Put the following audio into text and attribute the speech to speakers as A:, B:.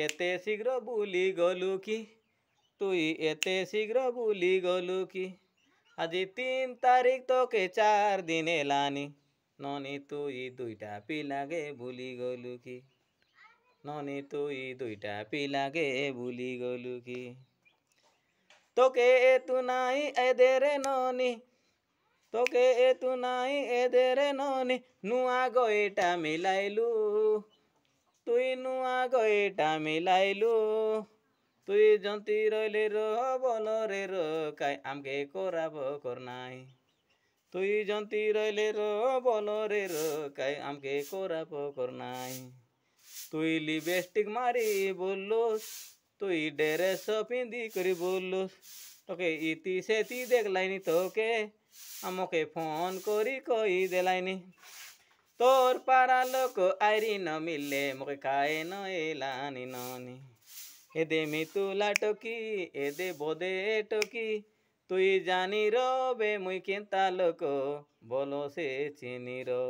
A: एते शीघ्र भूली गलु कि तुई एते शीघ्र भूली गलु कि आज 3 तारिख तोके 4 दिन हेलानी ननी तुई दुईटा पिलागे भूली गलु कि ननी तुई दुईटा पिलागे भूली गलु कि तोके एतु नाई एदेरे ननी तोके एतु नाई एदेरे ननी नुआ गएटा मिलाइलु तुई नुआ गएटा मिलाइलु तुई जंती रहिले रो बोलरे रो काई आमके कोराब करनाई तुई जंती रहिले रो बोलरे रो काई आमके कोराब करनाई तुई लिपस्टिक मारी बोलोस तुई ड्रेस पिंदी करी बोलोस तोके इति सेति देखलाइनी तोके आमके फोन करी कही देलाइनी तोर पारा लोक आइरी न मिले मोके काए न एलानी ननी एदे मितुला टोकी एदे बोदे टोकी तुई जानी रो बे मुई केंता लोक बोलो से चिनी रो।